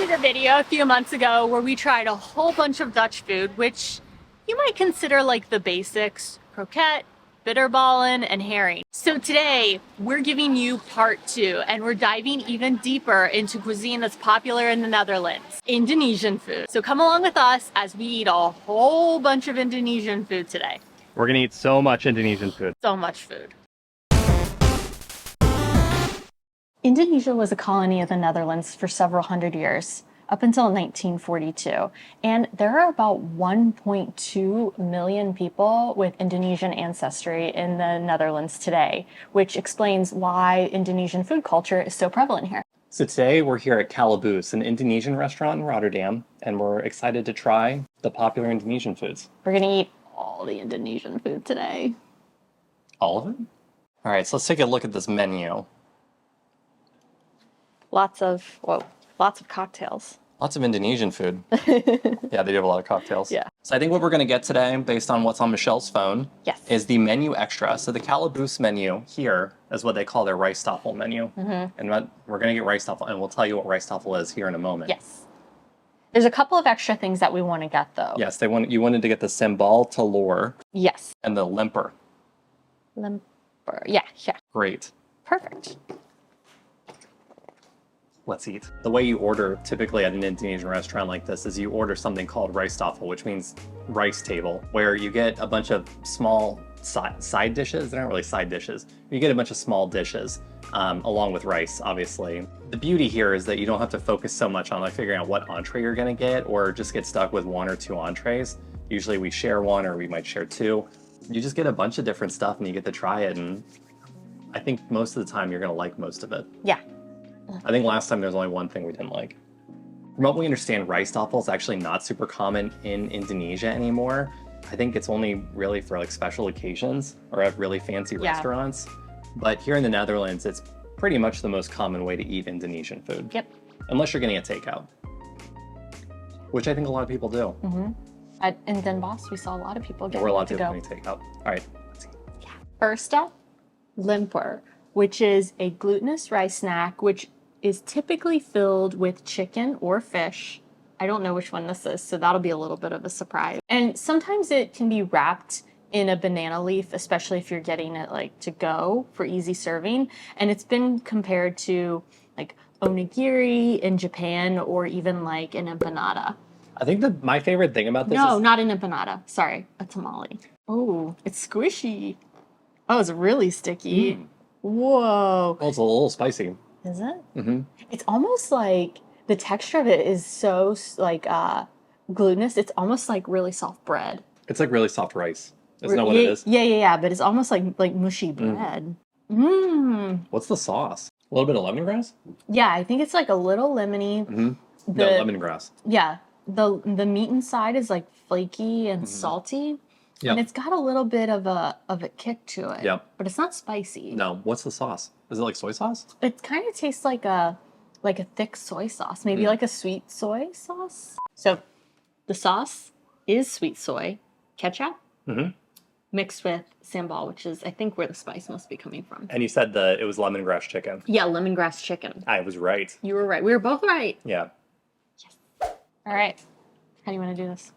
did a video a few months ago where we tried a whole bunch of Dutch food, which you might consider like the basics: croquette, bitterballen, and herring. So today we're giving you part 2, and we're diving even deeper into cuisine that's popular in the Netherlands, Indonesian food. So come along with us as we eat a whole bunch of Indonesian food today. We're gonna eat so much Indonesian food. So much food. Indonesia was a colony of the Netherlands for several hundred years, up until 1942. And there are about 1.2 million people with Indonesian ancestry in the Netherlands today, which explains why Indonesian food culture is so prevalent here. So today we're here at Calaboose, an Indonesian restaurant in Rotterdam, and we're excited to try the popular Indonesian foods. We're gonna eat all the Indonesian food today. All of it? All right, so let's take a look at this menu. Lots of cocktails. Lots of Indonesian food. Yeah, they do have a lot of cocktails. Yeah. So I think what we're going to get today, based on what's on Michelle's phone, Yes. is the menu extra. So the Calaboose menu here is what they call their rijsttafel menu. Mm-hmm. And we're going to get rijsttafel, and we'll tell you what rijsttafel is here in a moment. Yes. There's a couple of extra things that we want to get, though. Yes, you wanted to get the Sambal telur. Yes. And the Lemper. Lemper. Yeah. Great. Perfect. Let's eat. The way you order typically at an Indonesian restaurant like this is you order something called rijsttafel, which means rice table, where you get a bunch of small side dishes. They're not really side dishes. You get a bunch of small dishes along with rice, obviously. The beauty here is that you don't have to focus so much on like figuring out what entree you're gonna get, or just get stuck with 1 or 2 entrees. Usually we share 1 or we might share 2. You just get a bunch of different stuff and you get to try it, and I think most of the time you're gonna like most of it. Yeah. I think last time there's only one thing we didn't like. From what we understand, rijsttafel is actually not super common in Indonesia anymore. I think it's only really for like special occasions or at really fancy restaurants. But here in the Netherlands, it's pretty much the most common way to eat Indonesian food. Yep. Unless you're getting a takeout, which I think a lot of people do. Mm-hmm. In Den Bosch, we saw a lot of people getting We're a lot to of go. people getting takeout. All right, let's eat. Yeah. First up, Lemper, which is a glutinous rice snack, which is typically filled with chicken or fish. I don't know which one this is, so that'll be a little bit of a surprise. And sometimes it can be wrapped in a banana leaf, especially if you're getting it like to go for easy serving. And it's been compared to like onigiri in Japan, or even like an empanada. I think that my favorite thing about this No, is... not an empanada. Sorry, a tamale. Oh, it's squishy. Oh, it's really sticky. Whoa. Well, it's a little spicy. Is it? Mm-hmm. It's almost like the texture of it is so like glutinous. It's almost like really soft bread. It's like really soft rice. Isn't that what it is? Yeah. But it's almost like mushy bread. What's the sauce? A little bit of lemongrass? Yeah, I think it's like a little lemony. No, lemongrass. Yeah, the meat inside is like flaky and salty. Yep. And it's got a little bit of a kick to it. Yep. But it's not spicy. No, what's the sauce? Is it like soy sauce? It kind of tastes like a thick soy sauce, maybe like a sweet soy sauce. So the sauce is sweet soy ketchup mixed with sambal, which is I think where the spice must be coming from. And you said it was lemongrass chicken. Yeah, lemongrass chicken. I was right. You were right. We were both right. Yeah. Yes. All right. How do you want to do this?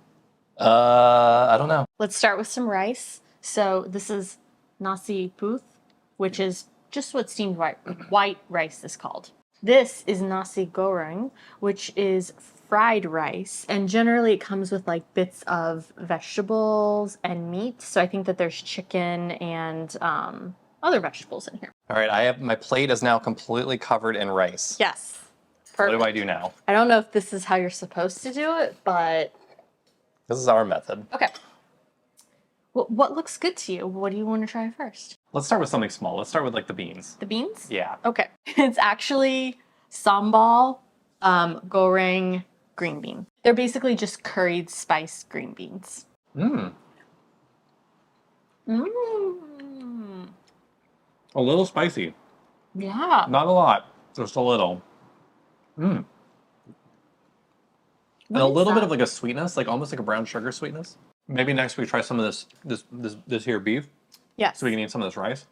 I don't know. Let's start with some rice. So this is Nasi putih, which is just what steamed white rice is called. This is Nasi goreng, which is fried rice, and generally it comes with like bits of vegetables and meat. So I think that there's chicken and other vegetables in here. All right, my plate is now completely covered in rice. Yes. Perfect. What do I do now? I don't know if this is how you're supposed to do it, but... This is our method. Okay. Well, what looks good to you? What do you want to try first? Let's start with something small. Let's start with like the beans. The beans? Yeah. Okay. It's actually sambal, goreng, green bean. They're basically just curried spiced green beans. A little spicy. Yeah. Not a lot, just a little. And a little bit of like a sweetness, like almost like a brown sugar sweetness. Maybe next we try some of this here beef. Yes. So we can eat some of this rice.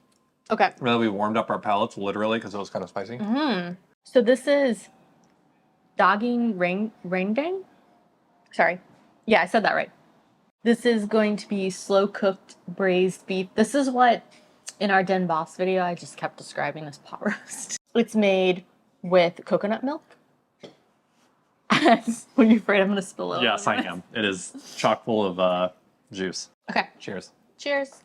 Okay. Really, we warmed up our palates literally because it was kind of spicy. So this is Daging rendang. Sorry. Yeah, I said that right. This is going to be slow cooked braised beef. This is what in our Den Boss video I just kept describing as pot roast. It's made with coconut milk. Are you afraid I'm going to spill it? Yes, I am. It is chock full of juice. Okay. Cheers. Cheers.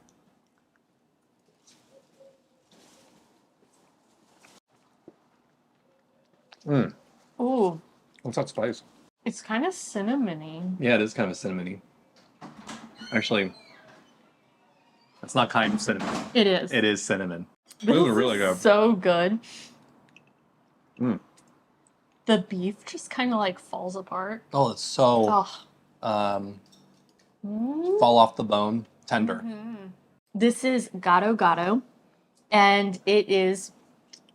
Mmm. Ooh, What's that spice? it's kind of cinnamony. Yeah, it is kind of cinnamony. Actually, it's not kind of cinnamon. It is. It is cinnamon. This Ooh, really is good. so good. Mm. The beef just kind of like falls apart. Oh, it's so Oh. fall off the bone, tender. This is Gado, and it is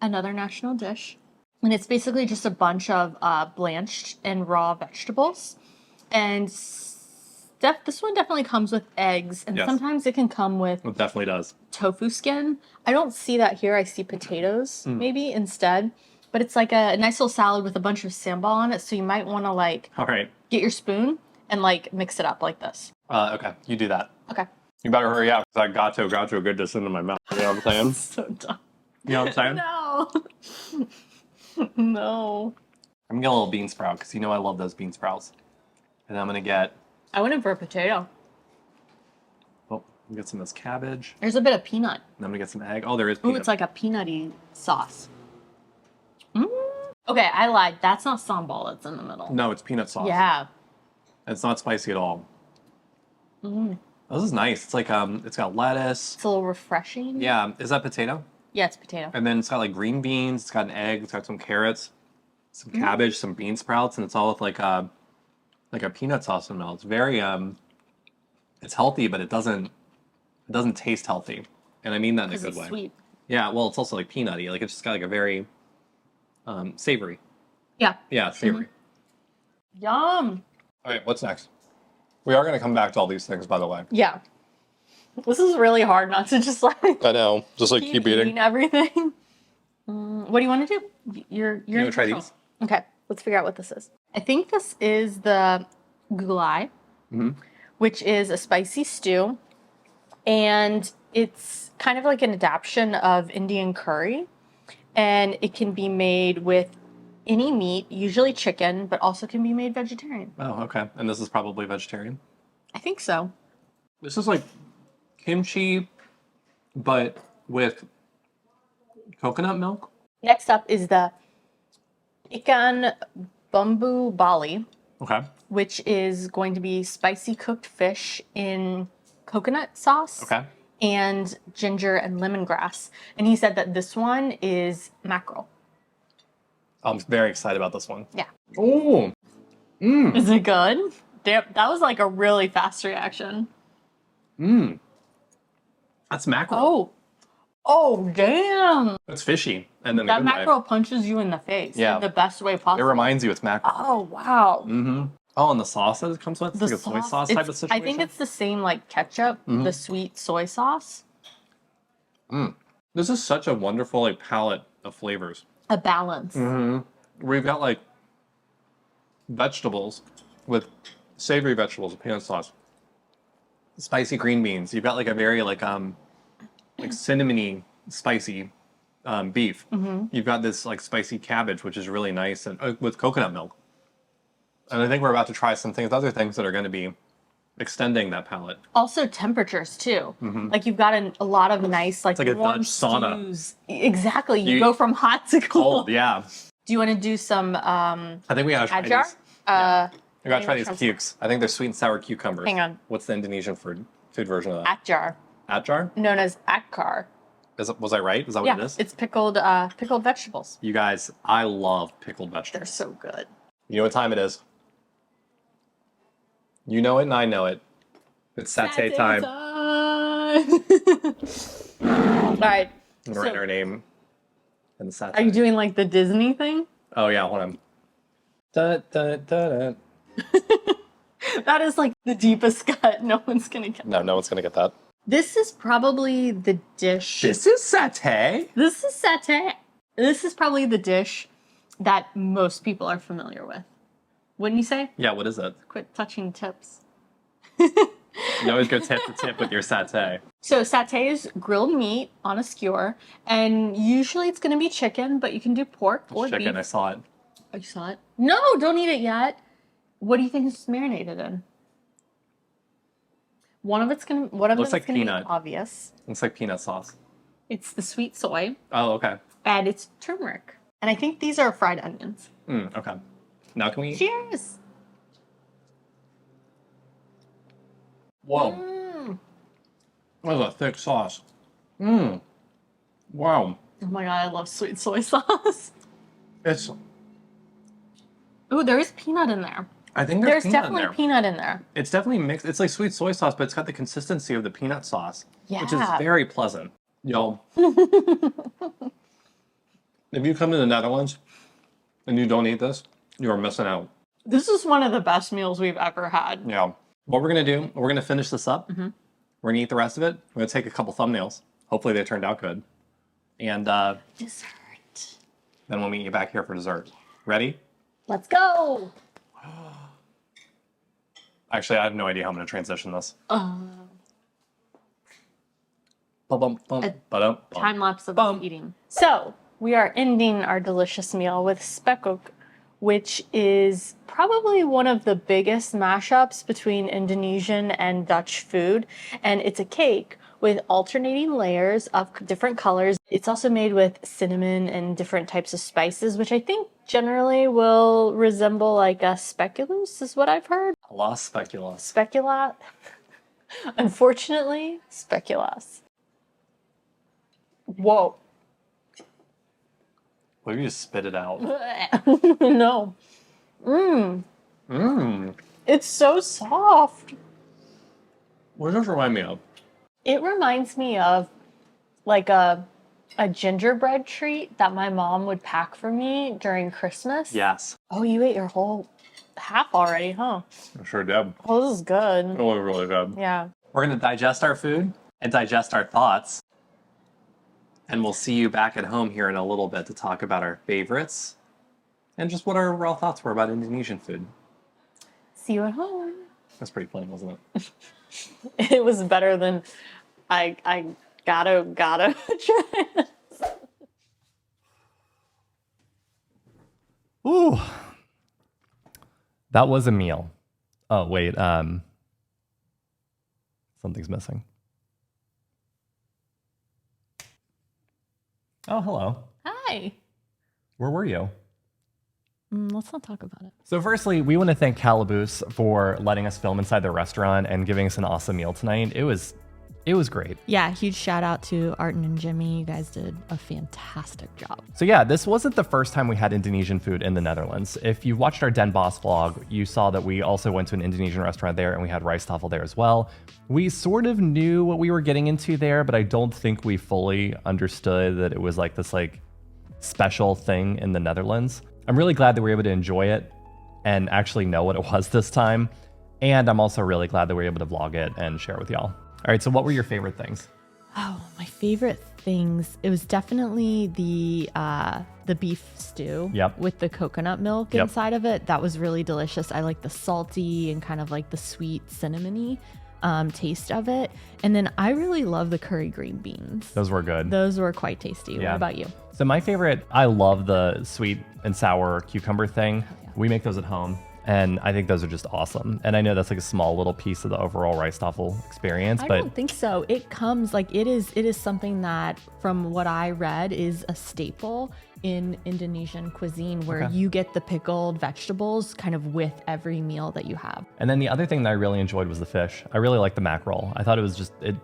another national dish. And it's basically just a bunch of blanched and raw vegetables. And this one definitely comes with eggs, and Yes. sometimes it can come with It definitely does. tofu skin. I don't see that here. I see potatoes maybe instead. But it's like a nice little salad with a bunch of sambal on it. So you might want to like All right. get your spoon and like mix it up like this. Okay, you do that. Okay. You better hurry up because I got to get this into my mouth. You know what I'm saying? So dumb. You know what I'm saying? No. No. I'm gonna get a little bean sprout because you know I love those bean sprouts. And I'm gonna get I went in for a potato. get some of this cabbage. There's a bit of peanut. And I'm gonna get some egg. Oh, there is Ooh, peanut. it's like a peanutty sauce. Okay, I lied. That's not sambal that's in the middle. No, it's peanut sauce. Yeah. It's not spicy at all. This is nice. It's like it's got lettuce. It's a little refreshing. Yeah, is that potato? Yeah, it's potato. And then it's got like green beans. It's got an egg. It's got some carrots, some cabbage, some bean sprouts, and it's all with like a peanut sauce in the middle. It's very it's healthy, but it doesn't taste healthy, and I mean that in a Because good it's way. sweet. Yeah, well, it's also like peanutty. Like it's just got like a very savory. Yeah. Yeah, savory. Yum. All right, what's next? We are going to come back to all these things, by the way. Yeah. This is really hard not to just like I know, just like keep eating. everything. What do you want to do? You're You want to try control. these? Okay, let's figure out what this is. I think this is the Gulai, which is a spicy stew, and it's kind of like an adaptation of Indian curry, and it can be made with any meat, usually chicken, but also can be made vegetarian. Oh, okay. And this is probably vegetarian. I think so. This is like kimchi, but with coconut milk. Next up is the Ikan bumbu Bali, Okay. which is going to be spicy cooked fish in coconut sauce. Okay. And ginger and lemongrass. And he said that this one is mackerel. I'm very excited about this one. Yeah. Oh. Is it good? Damn, that was like a really fast reaction. That's mackerel. Oh. Oh, damn. It's fishy. And then That mackerel punches you in the face. Yeah. In the best way it possible. reminds you it's mackerel. Oh, wow. Oh, and the sauce that it comes with? It's The like a soy sauce type of situation? I think it's the same like ketchup, the sweet soy sauce. This is such a wonderful like palette of flavors. A balance. We've got like vegetables with savory vegetables with peanut sauce, spicy green beans. You've got like a very like cinnamony spicy beef. You've got this like spicy cabbage, which is really nice, and with coconut milk. And I think we're about to try some things, other things that are going to be extending that palette. Also temperatures too. Like you've got a lot of nice like, like a warm Dutch sauna. stews. Exactly. You go from hot to cold. Cold, yeah. Do you want to do some I think we gotta try Atjar? these. We gotta try these Hang on. cukes. I think they're sweet and sour cucumbers. Hang on. What's the Indonesian food version of that? Atjar, Atjar? known as Atjar. Was I right? Is that what Yeah, it is? it's pickled vegetables. You guys, I love pickled They're vegetables. so good. You know what time it is? You know it and I know it. It's satay time. All right. I'm gonna write our name in the satay. Are you doing like the Disney thing? Oh yeah, hold on. Da, da, da, da. That is like the deepest cut. No one's gonna get. No one's gonna get that. This is probably the dish. This is satay? This is satay. This is probably the dish that most people are familiar with. Wouldn't you say? Yeah, what is it? Quit touching tips. You always go tip to tip with your satay. So satay is grilled meat on a skewer, and usually it's going to be chicken, but you can do pork or Chicken, beef. I saw it. Oh, you saw it? No, don't eat it yet. What do you think it's marinated in? One of Looks them like is gonna peanut. be obvious. Looks like peanut sauce. It's the sweet soy, Oh, okay. and it's turmeric. And I think these are fried onions. Okay. Now can we... Cheers! Whoa. That was a thick sauce. Wow. Oh my god, I love sweet soy sauce. It's... Ooh, there is peanut in there. I think There's peanut definitely in there. peanut in there. It's definitely mixed. It's like sweet soy sauce, but it's got the consistency of the peanut sauce, which is Yeah. very pleasant. Y'all, if you come to the Netherlands and you don't eat this, you are missing out. This is one of the best meals we've ever had. Yeah. What we're going to do, we're going to finish this up. We're going to eat the rest of it. We're going to take a couple thumbnails. Hopefully they turned out good. And Dessert. then we'll meet you back here for dessert. Ready? Let's go. Actually, I have no idea how I'm going to transition this. Ba-bum, bum, ba-dum, bum. Time lapse of us eating. So we are ending our delicious meal with Spekkoek, which is probably one of the biggest mashups between Indonesian and Dutch food. And it's a cake with alternating layers of different colors. It's also made with cinnamon and different types of spices, which I think generally will resemble like a speculoos, is what I've heard. Las speculoos. Specula. Unfortunately, speculoos. Whoa. What if you just spit it out? No. It's so soft. What does this remind me of? It reminds me of like a gingerbread treat that my mom would pack for me during Christmas. Yes. Oh, you ate your whole half already, huh? I sure did. Oh, this is good. It was really good. Yeah. We're going to digest our food and digest our thoughts. And we'll see you back at home here in a little bit to talk about our favorites and just what our overall thoughts were about Indonesian food. See you at home. That's pretty plain, wasn't it? It was better than I gotta try. Ooh. That was a meal. Oh, wait. Something's missing. Oh, hello. Hi. Where were you? Let's not talk about it. So firstly, we want to thank Calaboose for letting us film inside the restaurant and giving us an awesome meal tonight. It was great. Yeah, huge shout out to Arten and Jimmy. You guys did a fantastic job. So yeah, this wasn't the first time we had Indonesian food in the Netherlands. If you watched our Den Bosch vlog, you saw that we also went to an Indonesian restaurant there and we had rijsttafel there as well. We sort of knew what we were getting into there, but I don't think we fully understood that it was like this like special thing in the Netherlands. I'm really glad that we were able to enjoy it and actually know what it was this time. And I'm also really glad that we were able to vlog it and share it with y'all. All right, so what were your favorite things? Oh, my favorite things. It was definitely the beef stew with the coconut milk inside of it. That was really delicious. I like the salty and kind of like the sweet cinnamony taste of it. And then I really love the curry green beans. Those were good. Those were quite tasty. What about you? So my favorite, I love the sweet and sour cucumber thing. We make those at home. And I think those are just awesome. And I know that's like a small little piece of the overall rijsttafel experience, I but don't think so. It comes like it is something that, from what I read, is a staple in Indonesian cuisine where you get the pickled vegetables kind of with every meal that you have. And then the other thing that I really enjoyed was the fish. I really liked the mackerel. I thought it was just I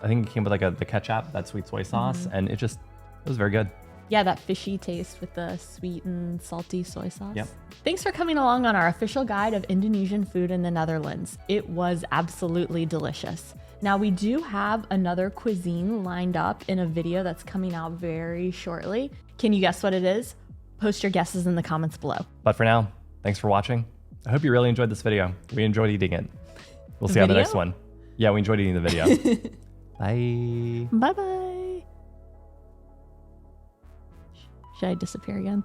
think it came with like the ketchup, that sweet soy sauce, and it was very good. Yeah, that fishy taste with the sweet and salty soy sauce. Yep. Thanks for coming along on our official guide of Indonesian food in the Netherlands. It was absolutely delicious. Now, we do have another cuisine lined up in a video that's coming out very shortly. Can you guess what it is? Post your guesses in the comments below. But for now, thanks for watching. I hope you really enjoyed this video. We enjoyed eating it. We'll see you on the next one. Yeah, we enjoyed eating the video. Bye. Bye-bye. Should I disappear again?